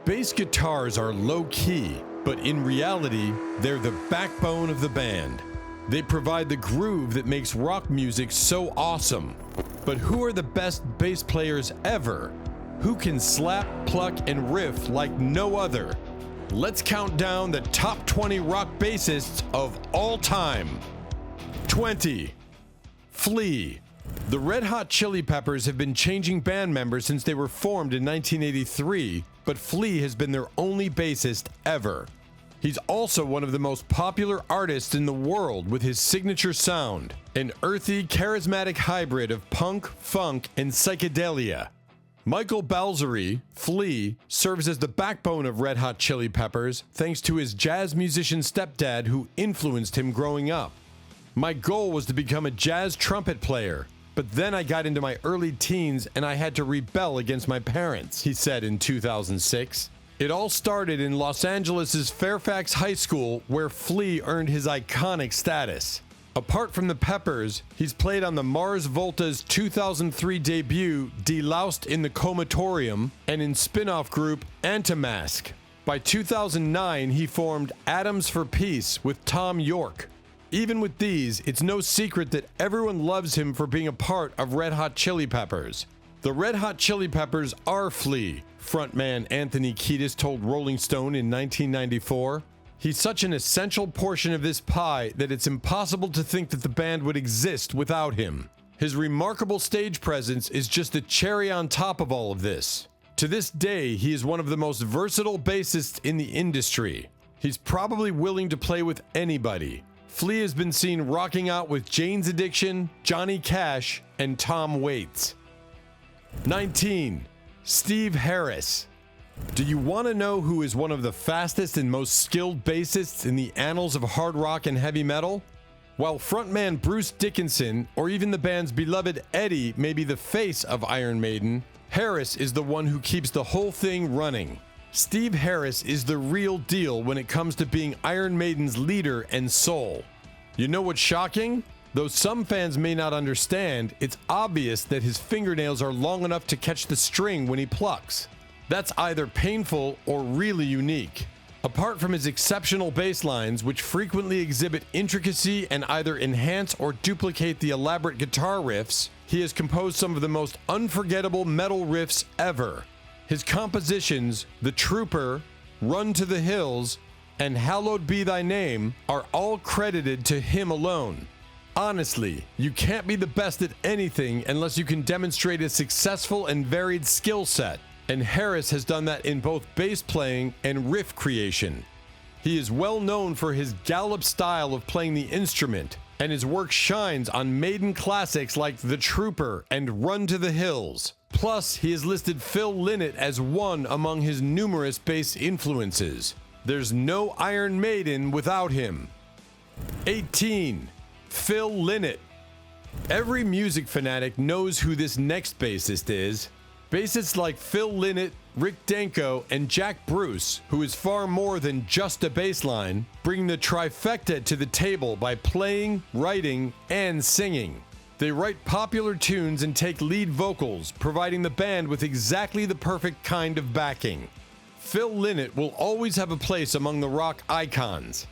Bass guitars are low-key, but in reality, they're the backbone of the band. They provide the groove that makes rock music so awesome. But who are the best bass players ever? Who can slap, pluck, and riff like no other? Let's count down the top 20 rock bassists of all time. 20. Flea. The Red Hot Chili Peppers have been changing band members since they were formed in 1983, but Flea has been their only bassist ever. He's also one of the most popular artists in the world with his signature sound, an earthy, charismatic hybrid of punk, funk, and psychedelia. Michael Balzery, Flea, serves as the backbone of Red Hot Chili Peppers thanks to his jazz musician stepdad who influenced him growing up. My goal was to become a jazz trumpet player, but then I got into my early teens and I had to rebel against my parents, he said in 2006. It all started in Los Angeles' Fairfax High School, where Flea earned his iconic status. Apart from the Peppers, he's played on the Mars Volta's 2003 debut, Deloused in the Comatorium, and in spin-off group Antimask. By 2009, he formed Atoms for Peace with Tom York. Even with these, it's no secret that everyone loves him for being a part of Red Hot Chili Peppers. The Red Hot Chili Peppers are Flea, frontman Anthony Kiedis told Rolling Stone in 1994. He's such an essential portion of this pie that it's impossible to think that the band would exist without him. His remarkable stage presence is just the cherry on top of all of this. To this day, he is one of the most versatile bassists in the industry. He's probably willing to play with anybody. Flea has been seen rocking out with Jane's Addiction, Johnny Cash, and Tom Waits. 19. Steve Harris. Do you want to know who is one of the fastest and most skilled bassists in the annals of hard rock and heavy metal? While frontman Bruce Dickinson, or even the band's beloved Eddie, may be the face of Iron Maiden, Harris is the one who keeps the whole thing running. Steve Harris is the real deal when it comes to being Iron Maiden's leader and soul. You know what's shocking? Though some fans may not understand, it's obvious that his fingernails are long enough to catch the string when he plucks. That's either painful or really unique. Apart from his exceptional bass lines, which frequently exhibit intricacy and either enhance or duplicate the elaborate guitar riffs, he has composed some of the most unforgettable metal riffs ever. His compositions, The Trooper, Run to the Hills, and Hallowed Be Thy Name, are all credited to him alone. Honestly, you can't be the best at anything unless you can demonstrate a successful and varied skill set, and Harris has done that in both bass playing and riff creation. He is well known for his gallop style of playing the instrument, and his work shines on Maiden classics like The Trooper and Run to the Hills. Plus, he has listed Phil Lynott as one among his numerous bass influences. There's no Iron Maiden without him. 18. Phil Lynott. Every music fanatic knows who this next bassist is. Bassists like Phil Lynott, Rick Danko, and Jack Bruce, who is far more than just a bass line, bring the trifecta to the table by playing, writing, and singing. They write popular tunes and take lead vocals, providing the band with exactly the perfect kind of backing. Phil Lynott will always have a place among the rock icons.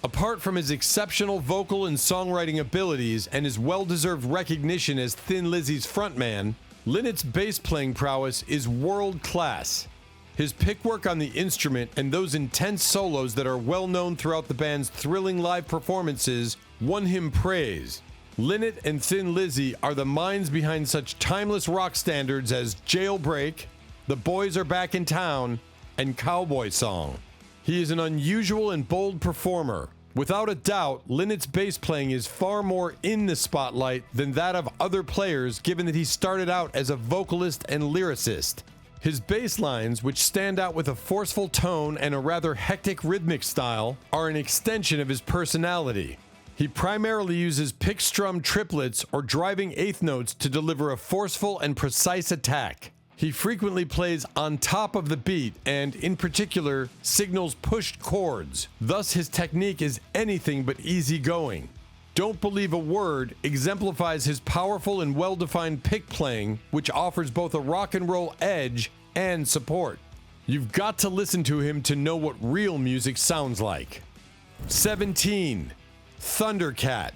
Apart from his exceptional vocal and songwriting abilities and his well-deserved recognition as Thin Lizzy's frontman, Lynott's bass playing prowess is world-class. His pickwork on the instrument and those intense solos that are well known throughout the band's thrilling live performances won him praise. Lynott and Thin Lizzy are the minds behind such timeless rock standards as Jailbreak, The Boys Are Back in Town, and Cowboy Song. He is an unusual and bold performer. Without a doubt, Lynott's bass playing is far more in the spotlight than that of other players, given that he started out as a vocalist and lyricist. His bass lines, which stand out with a forceful tone and a rather hectic rhythmic style, are an extension of his personality. He primarily uses pick strum triplets or driving eighth notes to deliver a forceful and precise attack. He frequently plays on top of the beat and, in particular, signals pushed chords. Thus, his technique is anything but easygoing. Don't Believe a Word exemplifies his powerful and well-defined pick playing, which offers both a rock and roll edge and support. You've got to listen to him to know what real music sounds like. 17. Thundercat.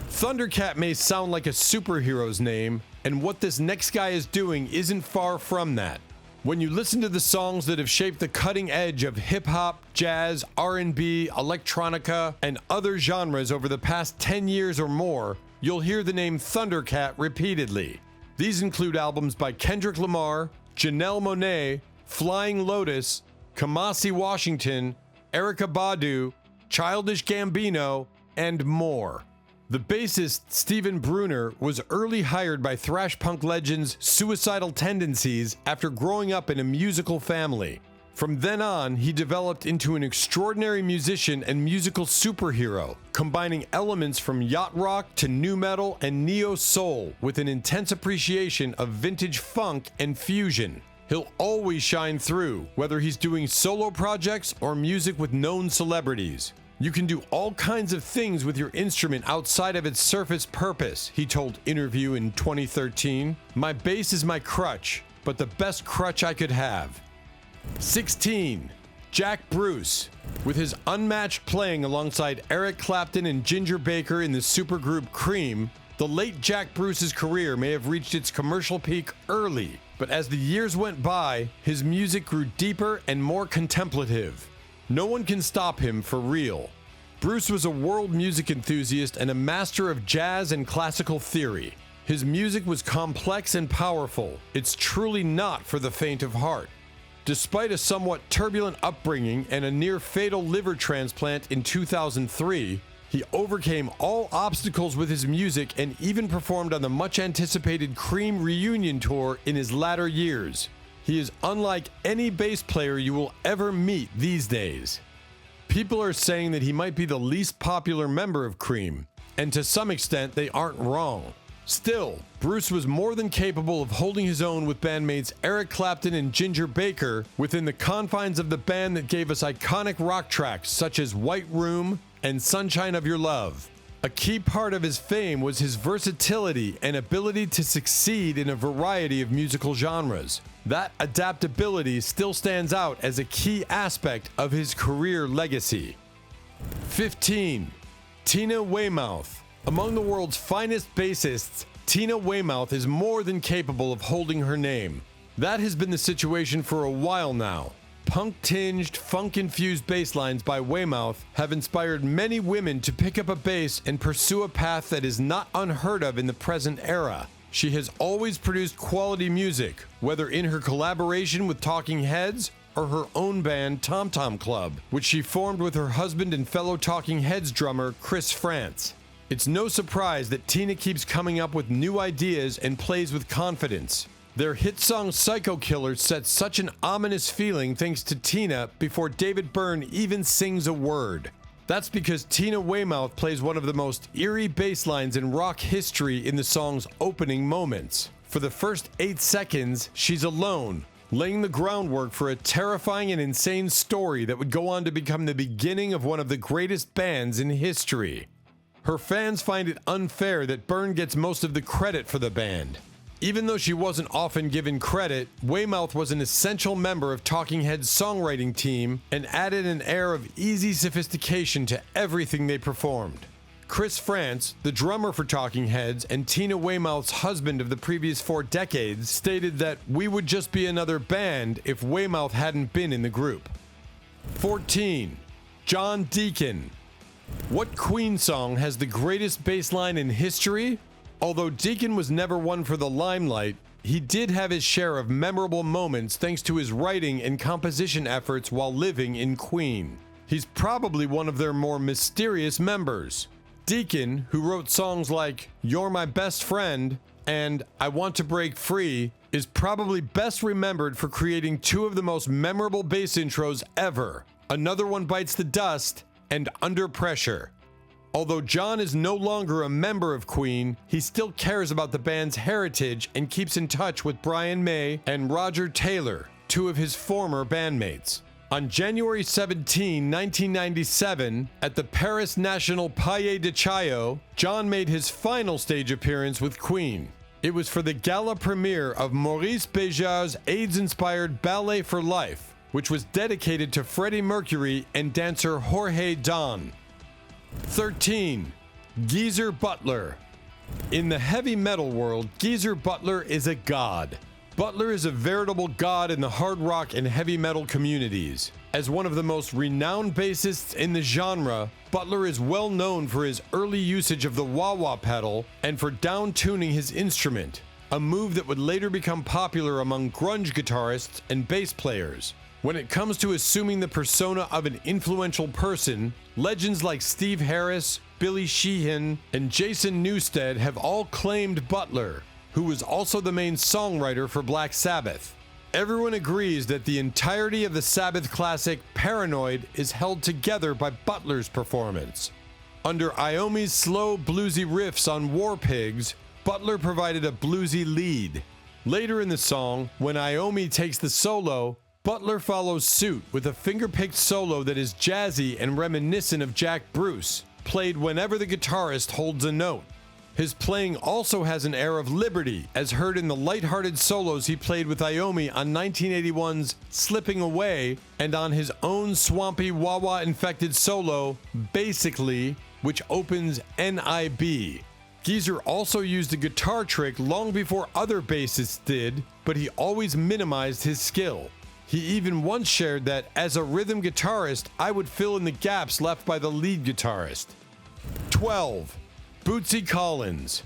Thundercat may sound like a superhero's name, and what this next guy is doing isn't far from that. When you listen to the songs that have shaped the cutting edge of hip-hop, jazz, R&B, electronica, and other genres over the past 10 years or more, you'll hear the name Thundercat repeatedly. These include albums by Kendrick Lamar, Janelle Monáe, Flying Lotus, Kamasi Washington, Erykah Badu, Childish Gambino, and more. The bassist Stephen Bruner was early hired by thrash punk legends Suicidal Tendencies after growing up in a musical family. From then on, he developed into an extraordinary musician and musical superhero, combining elements from yacht rock to nu metal and neo-soul with an intense appreciation of vintage funk and fusion. He'll always shine through, whether he's doing solo projects or music with known celebrities. You can do all kinds of things with your instrument outside of its surface purpose, he told Interview in 2013. My bass is my crutch, but the best crutch I could have. 16. Jack Bruce. With his unmatched playing alongside Eric Clapton and Ginger Baker in the supergroup Cream, the late Jack Bruce's career may have reached its commercial peak early, but as the years went by, his music grew deeper and more contemplative. No one can stop him for real. Bruce was a world music enthusiast and a master of jazz and classical theory. His music was complex and powerful. It's truly not for the faint of heart. Despite a somewhat turbulent upbringing and a near-fatal liver transplant in 2003, he overcame all obstacles with his music and even performed on the much-anticipated Cream reunion tour in his latter years. He is unlike any bass player you will ever meet these days. People are saying that he might be the least popular member of Cream, and to some extent they aren't wrong. Still, Bruce was more than capable of holding his own with bandmates Eric Clapton and Ginger Baker within the confines of the band that gave us iconic rock tracks such as White Room and Sunshine of Your Love. A key part of his fame was his versatility and ability to succeed in a variety of musical genres. That adaptability still stands out as a key aspect of his career legacy. 15. Tina Weymouth. Among the world's finest bassists, Tina Weymouth is more than capable of holding her name. That has been the situation for a while now. Punk-tinged, funk-infused bass lines by Weymouth have inspired many women to pick up a bass and pursue a path that is not unheard of in the present era. She has always produced quality music, whether in her collaboration with Talking Heads or her own band Tom Tom Club, which she formed with her husband and fellow Talking Heads drummer Chris Frantz. It's no surprise that Tina keeps coming up with new ideas and plays with confidence. Their hit song Psycho Killer sets such an ominous feeling thanks to Tina before David Byrne even sings a word. That's because Tina Weymouth plays one of the most eerie bass lines in rock history in the song's opening moments. For the first 8 seconds, she's alone, laying the groundwork for a terrifying and insane story that would go on to become the beginning of one of the greatest bands in history. Her fans find it unfair that Byrne gets most of the credit for the band. Even though she wasn't often given credit, Weymouth was an essential member of Talking Heads' songwriting team and added an air of easy sophistication to everything they performed. Chris Frantz, the drummer for Talking Heads and Tina Weymouth's husband of the previous 4 decades, stated that we would just be another band if Weymouth hadn't been in the group. 14. John Deacon. What Queen song has the greatest bass line in history? Although Deacon was never one for the limelight, he did have his share of memorable moments thanks to his writing and composition efforts while living in Queen. He's probably one of their more mysterious members. Deacon, who wrote songs like You're My Best Friend and I Want to Break Free, is probably best remembered for creating 2 of the most memorable bass intros ever, Another One Bites the Dust and Under Pressure. Although John is no longer a member of Queen, he still cares about the band's heritage and keeps in touch with Brian May and Roger Taylor, 2 of his former bandmates. On January 17, 1997, at the Paris National Palais de Chaillot, John made his final stage appearance with Queen. It was for the gala premiere of Maurice Béjart's AIDS-inspired Ballet for Life, which was dedicated to Freddie Mercury and dancer Jorge Dunn. 13. Geezer Butler. In the heavy metal world, Geezer Butler is a god. Butler is a veritable god in the hard rock and heavy metal communities. As one of the most renowned bassists in the genre, Butler is well known for his early usage of the wah-wah pedal and for down-tuning his instrument, a move that would later become popular among grunge guitarists and bass players. When it comes to assuming the persona of an influential person, legends like Steve Harris, Billy Sheehan, and Jason Newsted have all claimed Butler, who was also the main songwriter for Black Sabbath. Everyone agrees that the entirety of the Sabbath classic Paranoid is held together by Butler's performance. Under Iommi's slow, bluesy riffs on War Pigs, Butler provided a bluesy lead. Later in the song, when Iommi takes the solo, Butler follows suit with a finger-picked solo that is jazzy and reminiscent of Jack Bruce, played whenever the guitarist holds a note. His playing also has an air of liberty, as heard in the light-hearted solos he played with Iommi on 1981's Slipping Away and on his own swampy wah-wah-infected solo, Basically, which opens NIB. Geezer also used a guitar trick long before other bassists did, but he always minimized his skill. He even once shared that, as a rhythm guitarist, I would fill in the gaps left by the lead guitarist. 12. Bootsy Collins.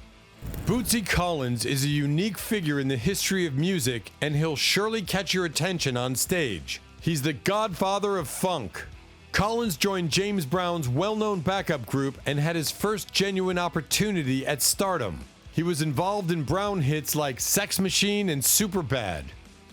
Bootsy Collins is a unique figure in the history of music, and he'll surely catch your attention on stage. He's the godfather of funk. Collins joined James Brown's well-known backup group and had his first genuine opportunity at stardom. He was involved in Brown hits like Sex Machine and Superbad.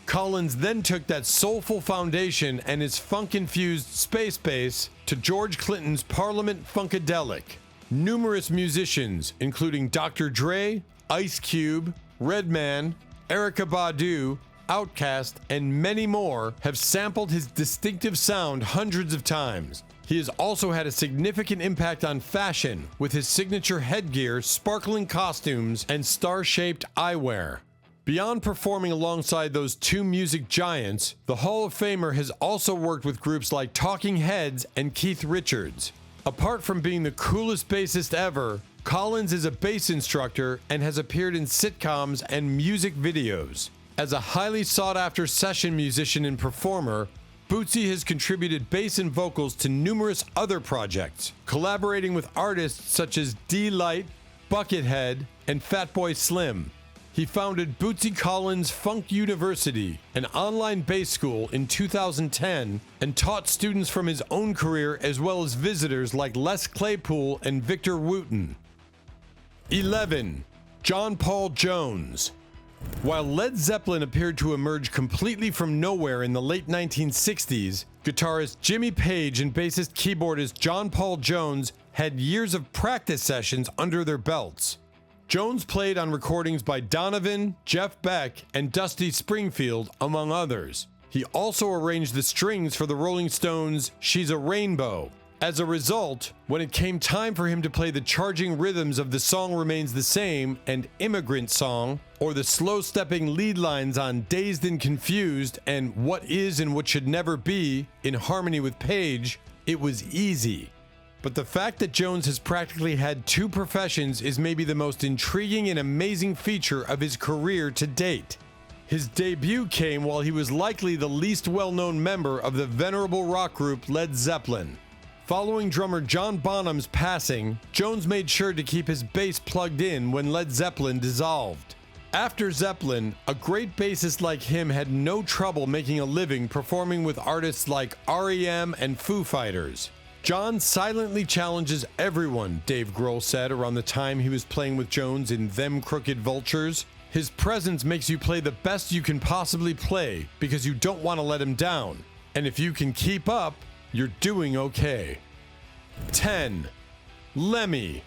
Collins then took that soulful foundation and his funk-infused space bass to George Clinton's Parliament Funkadelic. Numerous musicians, including Dr. Dre, Ice Cube, Redman, Erykah Badu, Outkast, and many more, have sampled his distinctive sound hundreds of times. He has also had a significant impact on fashion with his signature headgear, sparkling costumes, and star-shaped eyewear. Beyond performing alongside those two music giants, the Hall of Famer has also worked with groups like Talking Heads and Keith Richards. Apart from being the coolest bassist ever, Collins is a bass instructor and has appeared in sitcoms and music videos. As a highly sought-after session musician and performer, Bootsy has contributed bass and vocals to numerous other projects, collaborating with artists such as D-Light, Buckethead, and Fatboy Slim. He founded Bootsy Collins Funk University, an online bass school, in 2010 and taught students from his own career as well as visitors like Les Claypool and Victor Wooten. 11. John Paul Jones. While Led Zeppelin appeared to emerge completely from nowhere in the late 1960s, guitarist Jimmy Page and bassist keyboardist John Paul Jones had years of practice sessions under their belts. Jones played on recordings by Donovan, Jeff Beck, and Dusty Springfield, among others. He also arranged the strings for the Rolling Stones' She's a Rainbow. As a result, when it came time for him to play the charging rhythms of The Song Remains the Same and Immigrant Song, or the slow-stepping lead lines on Dazed and Confused and What Is and What Should Never Be, in harmony with Page, it was easy. But the fact that Jones has practically had two professions is maybe the most intriguing and amazing feature of his career to date. His debut came while he was likely the least well-known member of the venerable rock group Led Zeppelin. Following drummer John Bonham's passing, Jones made sure to keep his bass plugged in when Led Zeppelin dissolved. After Zeppelin, a great bassist like him had no trouble making a living performing with artists like R.E.M. and Foo Fighters. John silently challenges everyone, Dave Grohl said around the time he was playing with Jones in Them Crooked Vultures. His presence makes you play the best you can possibly play because you don't want to let him down. And if you can keep up, you're doing okay. 10. Lemmy.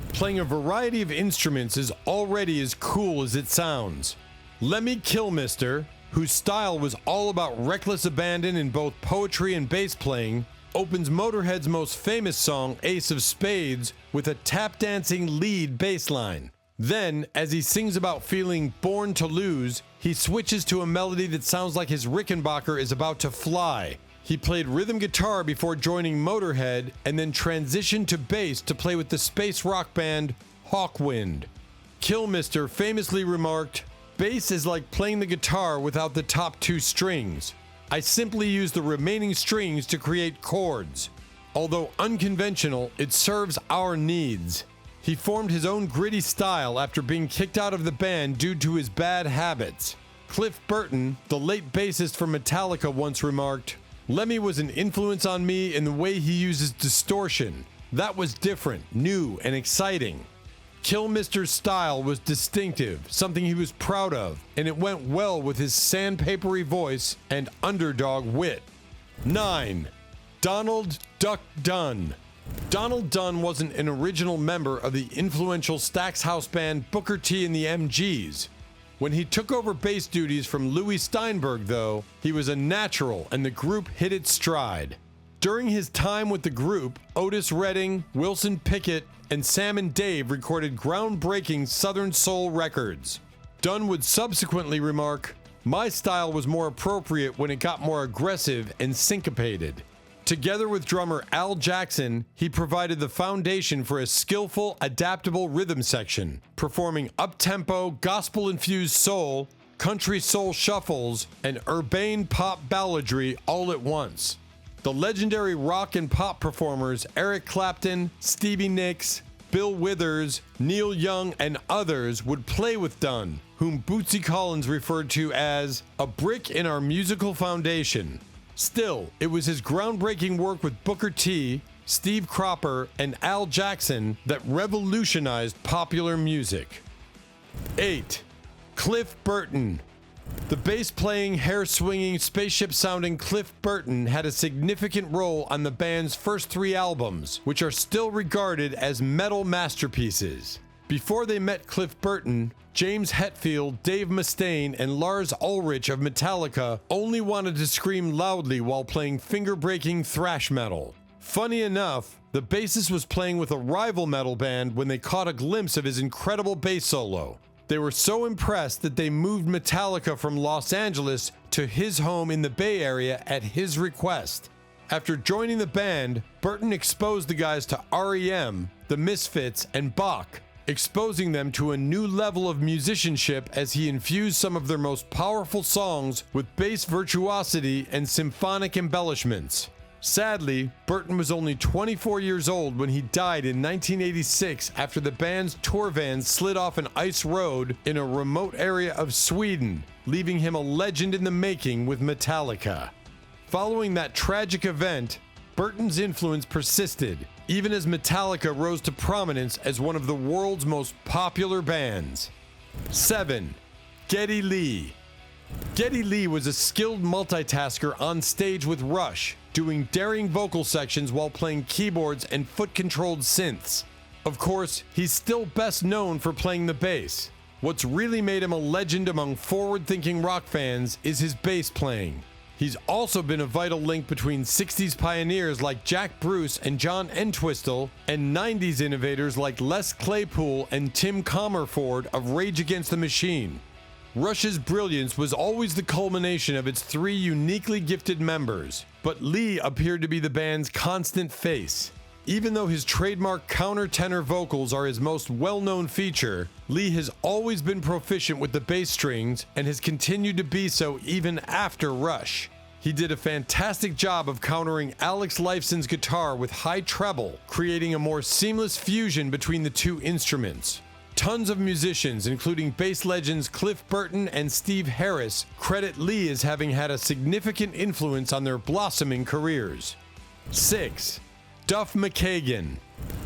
Playing a variety of instruments is already as cool as it sounds. Lemmy Kilmister, whose style was all about reckless abandon in both poetry and bass playing, opens Motorhead's most famous song, Ace of Spades, with a tap-dancing lead bass line. Then, as he sings about feeling born to lose, he switches to a melody that sounds like his Rickenbacker is about to fly. He played rhythm guitar before joining Motorhead and then transitioned to bass to play with the space rock band Hawkwind. Kilmister famously remarked, "Bass is like playing the guitar without the top two strings. I simply use the remaining strings to create chords. Although unconventional, it serves our needs." He formed his own gritty style after being kicked out of the band due to his bad habits. Cliff Burton, the late bassist for Metallica, once remarked, "Lemmy was an influence on me in the way he uses distortion. That was different, new, and exciting." Kilmister's style was distinctive, something he was proud of, and it went well with his sandpapery voice and underdog wit. 9. Donald Duck Dunn. Donald Dunn wasn't an original member of the influential Stax house band Booker T and the MGs. When he took over bass duties from Louis Steinberg, though, he was a natural and the group hit its stride. During his time with the group, Otis Redding, Wilson Pickett, and Sam and Dave recorded groundbreaking Southern Soul records. Dunn would subsequently remark, "My style was more appropriate when it got more aggressive and syncopated." Together with drummer Al Jackson, he provided the foundation for a skillful, adaptable rhythm section, performing up-tempo, gospel-infused soul, country soul shuffles, and urbane pop balladry all at once. The legendary rock and pop performers Eric Clapton, Stevie Nicks, Bill Withers, Neil Young, and others would play with Dunn, whom Bootsy Collins referred to as a brick in our musical foundation. Still, it was his groundbreaking work with Booker T, Steve Cropper, and Al Jackson that revolutionized popular music. 8. Cliff Burton. The bass-playing, hair-swinging, spaceship-sounding Cliff Burton had a significant role on the band's first 3 albums, which are still regarded as metal masterpieces. Before they met Cliff Burton, James Hetfield, Dave Mustaine, and Lars Ulrich of Metallica only wanted to scream loudly while playing finger-breaking thrash metal. Funny enough, the bassist was playing with a rival metal band when they caught a glimpse of his incredible bass solo. They were so impressed that they moved Metallica from Los Angeles to his home in the Bay Area at his request. After joining the band, Burton exposed the guys to REM, The Misfits, and Bach, exposing them to a new level of musicianship as he infused some of their most powerful songs with bass virtuosity and symphonic embellishments. Sadly, Burton was only 24 years old when he died in 1986 after the band's tour van slid off an ice road in a remote area of Sweden, leaving him a legend in the making with Metallica. Following that tragic event, Burton's influence persisted, even as Metallica rose to prominence as one of the world's most popular bands. 7. Geddy Lee. Geddy Lee was a skilled multitasker on stage with Rush, doing daring vocal sections while playing keyboards and foot-controlled synths. Of course, he's still best known for playing the bass. What's really made him a legend among forward-thinking rock fans is his bass playing. He's also been a vital link between 60s pioneers like Jack Bruce and John Entwistle and 90s innovators like Les Claypool and Tim Comerford of Rage Against the Machine. Rush's brilliance was always the culmination of its 3 uniquely gifted members, but Lee appeared to be the band's constant face. Even though his trademark counter-tenor vocals are his most well-known feature, Lee has always been proficient with the bass strings and has continued to be so even after Rush. He did a fantastic job of countering Alex Lifeson's guitar with high treble, creating a more seamless fusion between the 2 instruments. Tons of musicians, including bass legends Cliff Burton and Steve Harris, credit Lee as having had a significant influence on their blossoming careers. 6. Duff McKagan.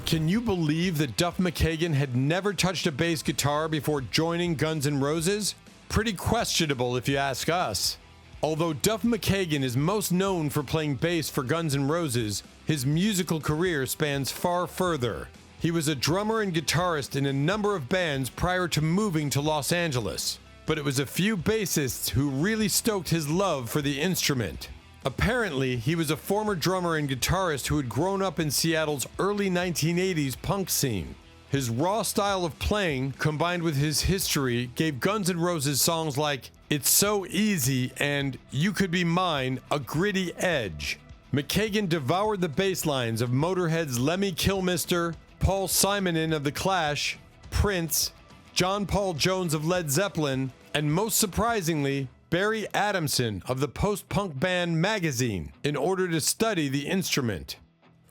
Can you believe that Duff McKagan had never touched a bass guitar before joining Guns N' Roses? Pretty questionable if you ask us. Although Duff McKagan is most known for playing bass for Guns N' Roses, his musical career spans far further. He was a drummer and guitarist in a number of bands prior to moving to Los Angeles, but it was a few bassists who really stoked his love for the instrument. Apparently, he was a former drummer and guitarist who had grown up in Seattle's early 1980s punk scene. His raw style of playing, combined with his history, gave Guns N' Roses songs like It's So Easy and You Could Be Mine a gritty edge. McKagan devoured the bass lines of Motorhead's Lemmy Kilmister, Paul Simonon of The Clash, Prince, John Paul Jones of Led Zeppelin, and most surprisingly, Barry Adamson of the post-punk band Magazine in order to study the instrument.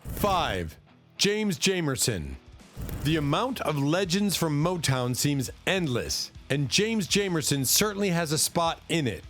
5. James Jamerson. The amount of legends from Motown seems endless, and James Jamerson certainly has a spot in it.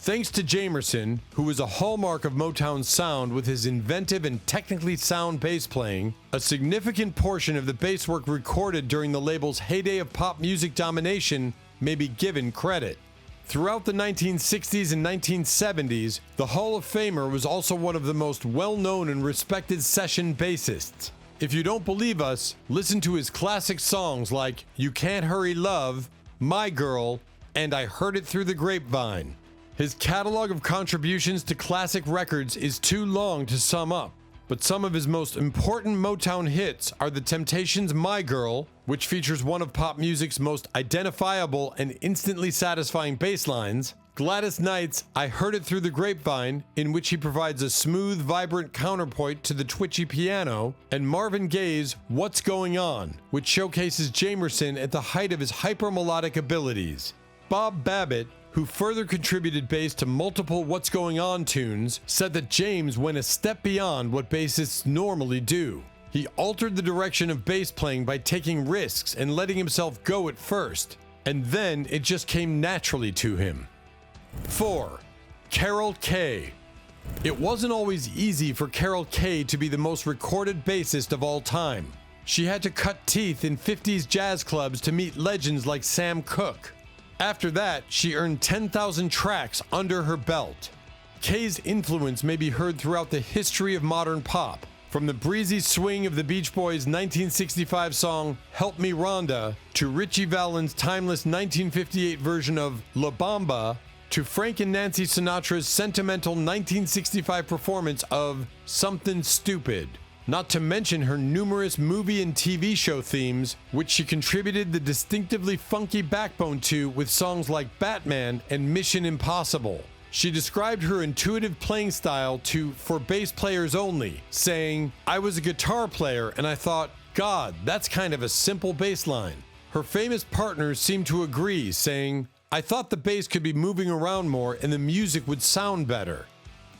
Thanks to Jamerson, who is a hallmark of Motown's sound with his inventive and technically sound bass playing, a significant portion of the bass work recorded during the label's heyday of pop music domination may be given credit. Throughout the 1960s and 1970s, the Hall of Famer was also one of the most well-known and respected session bassists. If you don't believe us, listen to his classic songs like You Can't Hurry Love, My Girl, and I Heard It Through the Grapevine. His catalog of contributions to classic records is too long to sum up, but some of his most important Motown hits are The Temptations' My Girl, which features one of pop music's most identifiable and instantly satisfying bass lines, Gladys Knight's I Heard It Through the Grapevine, in which he provides a smooth, vibrant counterpoint to the twitchy piano, and Marvin Gaye's What's Going On, which showcases Jamerson at the height of his hyper-melodic abilities. Bob Babbitt, who further contributed bass to multiple What's Going On tunes, said that James went a step beyond what bassists normally do. He altered the direction of bass playing by taking risks and letting himself go at first, and then it just came naturally to him. 4. Carol Kaye. It wasn't always easy for Carol Kaye to be the most recorded bassist of all time. She had to cut teeth in 50s jazz clubs to meet legends like Sam Cooke. After that, she earned 10,000 tracks under her belt. Kaye's influence may be heard throughout the history of modern pop, from the breezy swing of the Beach Boys' 1965 song Help Me Rhonda, to Ritchie Valens' timeless 1958 version of La Bamba, to Frank and Nancy Sinatra's sentimental 1965 performance of Something Stupid. Not to mention her numerous movie and TV show themes, which she contributed the distinctively funky backbone to with songs like Batman and Mission Impossible. She described her intuitive playing style to For Bass Players Only, saying, I was a guitar player and I thought, God, that's kind of a simple bass line. Her famous partners seemed to agree, saying, I thought the bass could be moving around more and the music would sound better.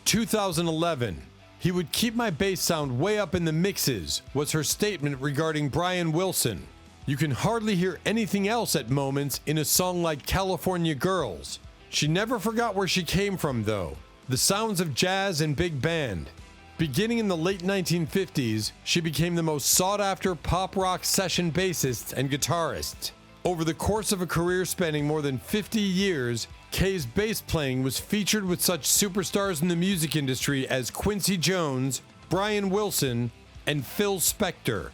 2011. He would keep my bass sound way up in the mixes, was her statement regarding Brian Wilson. You can hardly hear anything else at moments in a song like California Girls. She never forgot where she came from though, the sounds of jazz and big band. Beginning in the late 1950s, she became the most sought-after pop rock session bassist and guitarist. Over the course of a career spanning more than 50 years, Kaye's bass playing was featured with such superstars in the music industry as Quincy Jones, Brian Wilson, and Phil Spector.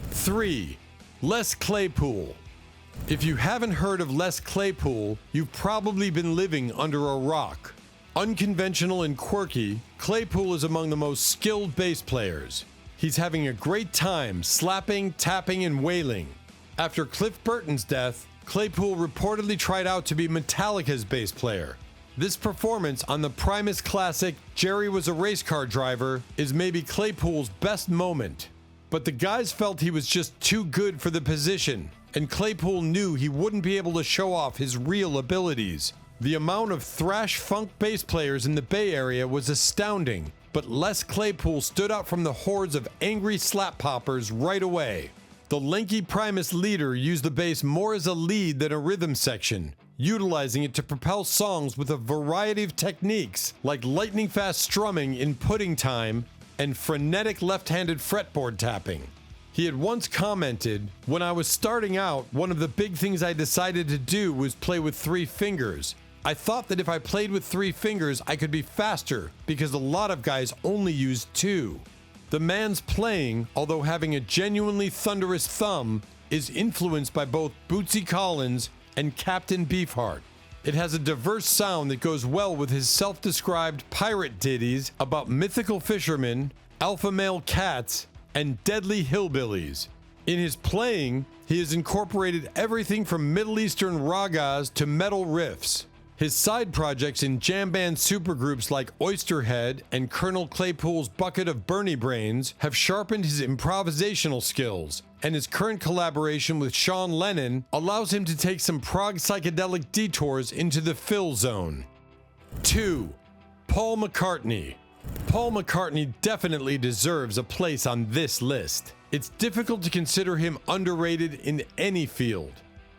3. Les Claypool. If you haven't heard of Les Claypool, you've probably been living under a rock. Unconventional and quirky, Claypool is among the most skilled bass players. He's having a great time slapping, tapping, and wailing. After Cliff Burton's death, Claypool reportedly tried out to be Metallica's bass player. This performance on the Primus classic Jerry Was a Race Car Driver is maybe Claypool's best moment. But the guys felt he was just too good for the position, and Claypool knew he wouldn't be able to show off his real abilities. The amount of thrash funk bass players in the Bay Area was astounding, but Les Claypool stood out from the hordes of angry slap poppers right away. The lanky Primus leader used the bass more as a lead than a rhythm section, utilizing it to propel songs with a variety of techniques like lightning-fast strumming in Pudding Time and frenetic left-handed fretboard tapping. He had once commented, when I was starting out, one of the big things I decided to do was play with 3 fingers. I thought that if I played with 3 fingers, I could be faster because a lot of guys only use 2. The man's playing, although having a genuinely thunderous thumb, is influenced by both Bootsy Collins and Captain Beefheart. It has a diverse sound that goes well with his self-described pirate ditties about mythical fishermen, alpha male cats, and deadly hillbillies. In his playing, he has incorporated everything from Middle Eastern ragas to metal riffs. His side projects in jam band supergroups like Oysterhead and Colonel Claypool's Bucket of Bernie Brains have sharpened his improvisational skills, and his current collaboration with Sean Lennon allows him to take some prog psychedelic detours into the Phil zone. 2. Paul McCartney. Paul McCartney definitely deserves a place on this list. It's difficult to consider him underrated in any field.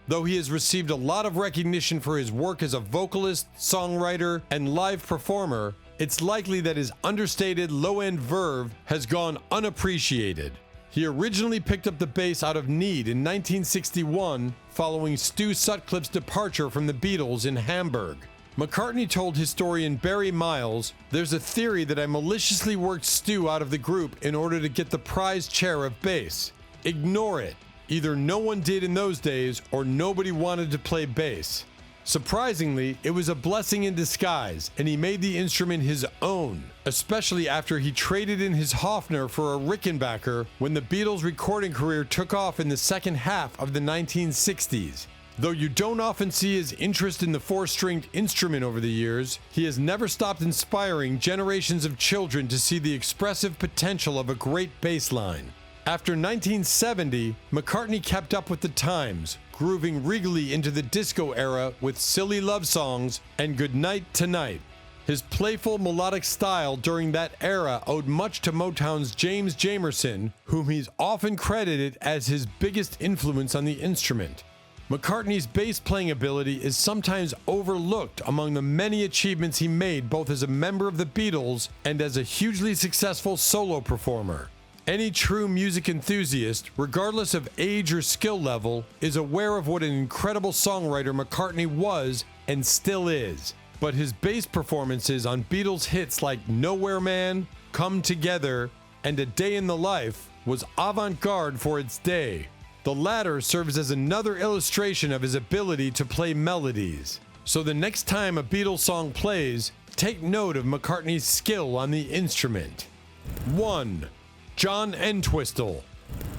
Though he has received a lot of recognition for his work as a vocalist, songwriter, and live performer, it's likely that his understated low-end verve has gone unappreciated. He originally picked up the bass out of need in 1961 following Stu Sutcliffe's departure from the Beatles in Hamburg. McCartney told historian Barry Miles, "There's a theory that I maliciously worked Stu out of the group in order to get the prize chair of bass. Ignore it. Either no one did in those days or nobody wanted to play bass." Surprisingly, it was a blessing in disguise, and he made the instrument his own, especially after he traded in his Hofner for a Rickenbacker when the Beatles' recording career took off in the second half of the 1960s. Though you don't often see his interest in the four-stringed instrument over the years, he has never stopped inspiring generations of children to see the expressive potential of a great bass line. After 1970, McCartney kept up with the times, grooving regally into the disco era with Silly Love Songs and Goodnight Tonight. His playful melodic style during that era owed much to Motown's James Jamerson, whom he's often credited as his biggest influence on the instrument. McCartney's bass playing ability is sometimes overlooked among the many achievements he made both as a member of the Beatles and as a hugely successful solo performer. Any true music enthusiast, regardless of age or skill level, is aware of what an incredible songwriter McCartney was and still is. But his bass performances on Beatles hits like Nowhere Man, Come Together, and A Day in the Life was avant-garde for its day. The latter serves as another illustration of his ability to play melodies. So the next time a Beatles song plays, take note of McCartney's skill on the instrument. 1. John Entwistle.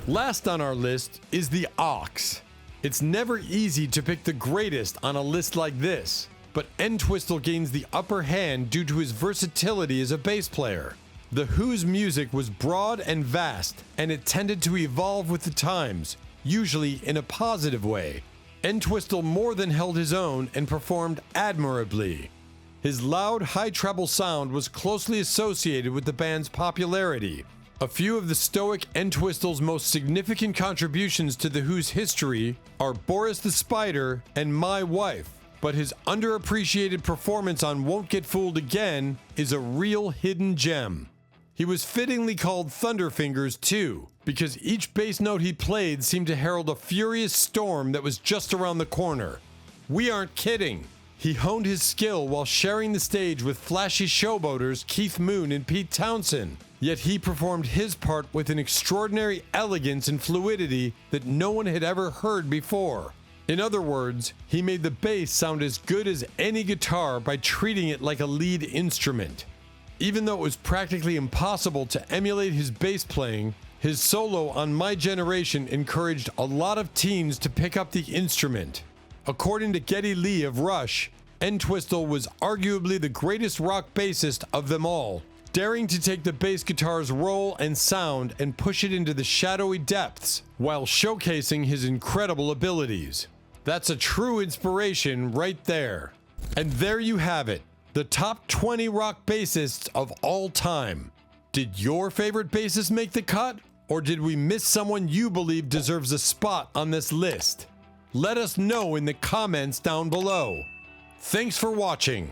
Last on our list is the Ox. It's never easy to pick the greatest on a list like this, but Entwistle gains the upper hand due to his versatility as a bass player. The Who's music was broad and vast, and it tended to evolve with the times, usually in a positive way. Entwistle more than held his own and performed admirably. His loud, high treble sound was closely associated with the band's popularity. A few of the stoic Entwistle's most significant contributions to The Who's history are Boris the Spider and My Wife, but his underappreciated performance on Won't Get Fooled Again is a real hidden gem. He was fittingly called Thunderfingers too, because each bass note he played seemed to herald a furious storm that was just around the corner. We aren't kidding. He honed his skill while sharing the stage with flashy showboaters Keith Moon and Pete Townsend, yet he performed his part with an extraordinary elegance and fluidity that no one had ever heard before. In other words, he made the bass sound as good as any guitar by treating it like a lead instrument. Even though it was practically impossible to emulate his bass playing, his solo on My Generation encouraged a lot of teens to pick up the instrument. According to Geddy Lee of Rush, Entwistle was arguably the greatest rock bassist of them all, daring to take the bass guitar's role and sound and push it into the shadowy depths while showcasing his incredible abilities. That's a true inspiration right there. And there you have it, the top 20 rock bassists of all time. Did your favorite bassist make the cut? Or did we miss someone you believe deserves a spot on this list? Let us know in the comments down below. Thanks for watching.